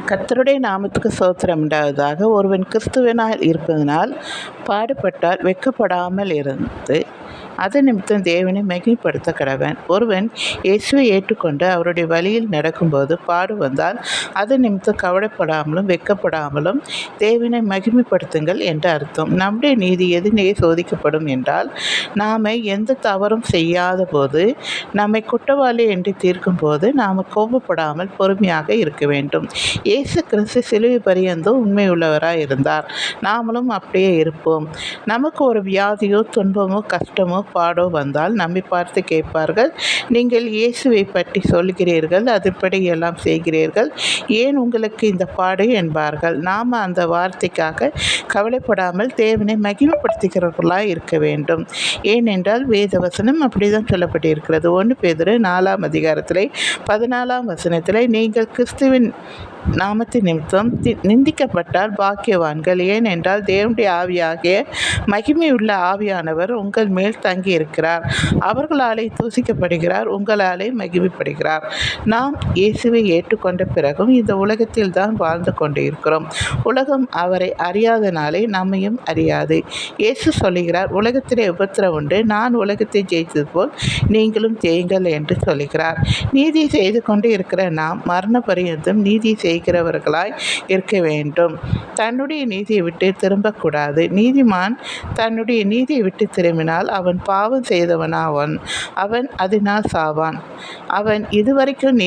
கர்த்தருடைய நாமத்துக்கு ஸ்தோத்திரம் உண்டாவதாக. ஒருவன் கிறிஸ்துவனாய் இருப்பதனால் பாடுபட்டால் வெட்கப்படாமல் இருந்து அது நிமித்தம் தேவனை மகிமைப்படுத்த கடவன். ஒருவன் இயேசுவை ஏற்றுக்கொண்டு அவருடைய வழியில் நடக்கும்போது பாடு வந்தால் அது நிமித்தம் கவலைப்படாமலும் வெட்கப்படாமலும் தேவனை மகிமைப்படுத்துங்கள் என்று அர்த்தம். நம்முடைய நீதி எதினே சோதிக்கப்படும் என்றால் நாம் எந்த தவறும் செய்யாத போது நம்மை குற்றவாளி என்று தீர்க்கும் போது நாம் கோபப்படாமல் பொறுமையாக இருக்க வேண்டும். இயேசு கிறிஸ்து சிலுவை பரியந்தம் உண்மை உள்ளவராக இருந்தார். நாமளும் அப்படியே இருப்போம். நமக்கு ஒரு வியாதியோ துன்பமோ கஷ்டமோ பாடோ வந்தால் நம்மை பார்த்து கேட்பார்கள், நீங்கள் இயேசுவை பற்றி சொல்கிறீர்கள், அதுபடி எல்லாம் செய்கிறீர்கள், ஏன் உங்களுக்கு இந்த பாடு என்பார்கள். நாம் அந்த வார்த்தைக்காக கவலைப்படாமல் தேவனை மகிமைப்படுத்துகிறவர்களாக இருக்க வேண்டும். ஏனென்றால் வேதவசனம் அப்படிதான் சொல்லப்பட்டிருக்கிறது. 1 பேதுரு 4ஆம் அதிகாரத்திலே 14ஆம் வசனத்திலே, நீங்கள் கிறிஸ்துவின் நாமத்தின் நிமித்தம் நிந்திக்கப்பட்டால் பாக்கியவான்கள், ஏனென்றால் தேவனுடைய ஆவியாகிய மகிமையுள்ள ஆவியானவர் உங்கள் மேல் தங்கியிருக்கிறார். அவர்களாலே தூசிக்கப்படுகிறார், உங்களாலே மகிமைப்படுகிறார். நாம் இயேசுவை ஏற்றுக்கொண்ட பிறகும் இந்த உலகத்தில் தான் வாழ்ந்து கொண்டு இருக்கிறோம். உலகம் அவரை அறியாதனாலே நம்மையும் அறியாது. இயேசு சொல்லுகிறார், உலகத்திலே உபத்திரம் உண்டு, நான் உலகத்தை ஜெயித்தது போல் நீங்களும் ஜெயுங்கள் என்று சொல்லுகிறார். நீதி செய்து கொண்டு இருக்கிற நாம் மரண பரியந்தம் நீதி செய்கிறவர்களாய் இருக்க வேண்டும். தன்னுடைய நீதியை விட்டு திரும்பக்கூடாது. நீதிமான் தன்னுடைய நீதியை விட்டு திரும்பினால் அவன் பாவம் செய்தவனாவான், அவன் அதனால் சாவான். அவன் இதுவரைக்கும்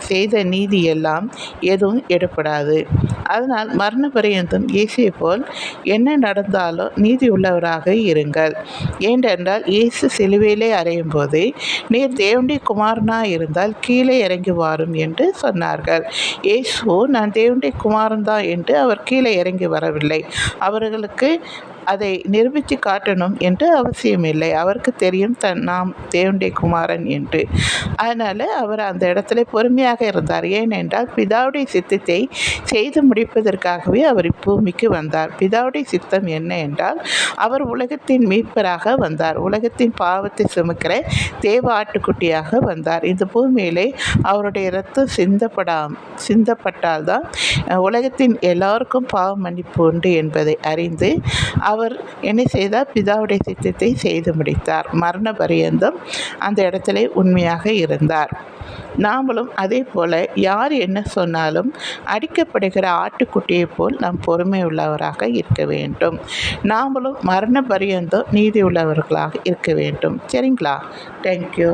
செய்த நீதி எல்லாம் எதுவும் எடுப்படாது. அதனால் மரண பரியந்தம் இயேசுவை போல் என்ன நடந்தாலும் நீதி உள்ளவராக இருங்கள். ஏனென்றால் இயேசு சிலுவையிலே அறையும் போது, நீர் தேவனுடைய குமாரனாக இருந்தால் கீழே இறங்கி வாரும் என்று சொன்னார்கள். இயேசு நான் தேவனுடைய குமாரன் தான் என்று அவர் கீழே இறங்கி வரவில்லை. அவர்களுக்கு அதை நிரூபித்து காட்டணும் என்று அவசியமில்லை. அவருக்கு தெரியும் நாம் தேவனுடைய குமாரன் என்று. அதனால் அவர் அந்த இடத்துல பொறுமையாக இருந்தார். ஏனென்றால் பிதாவுடைய சித்தத்தை செய்து முடிப்பதற்காகவே அவர் இப்பூமிக்கு வந்தார். பிதாவுடைய சித்தம் என்ன என்றால், அவர் உலகத்தின் மீட்பராக வந்தார். உலகத்தின் பாவத்தை சுமக்கிற தேவ ஆட்டுக்குட்டியாக வந்தார். இந்த பூமியிலே அவருடைய இரத்தம் சிந்தப்பட்டால்தான் உலகத்தின் எல்லாருக்கும் பாவ மன்னிப்பு உண்டு என்பதை அறிந்து அவர் என்ன செய்தார்? பிதாவுடைய சித்தத்தை செய்து முடித்தார். மரண பரியந்தம் அந்த இடத்துல உண்மையாக இருந்தார். நாமளும் அதே போல் யார் என்ன சொன்னாலும் அடிக்கப்படுகிற ஆட்டுக்குட்டியை போல் நாம் பொறுமை உள்ளவராக இருக்க வேண்டும். நாமளும் மரண பரியந்தம் நீதி உள்ளவர்களாக இருக்க வேண்டும். சரிங்களா? தேங்க்யூ.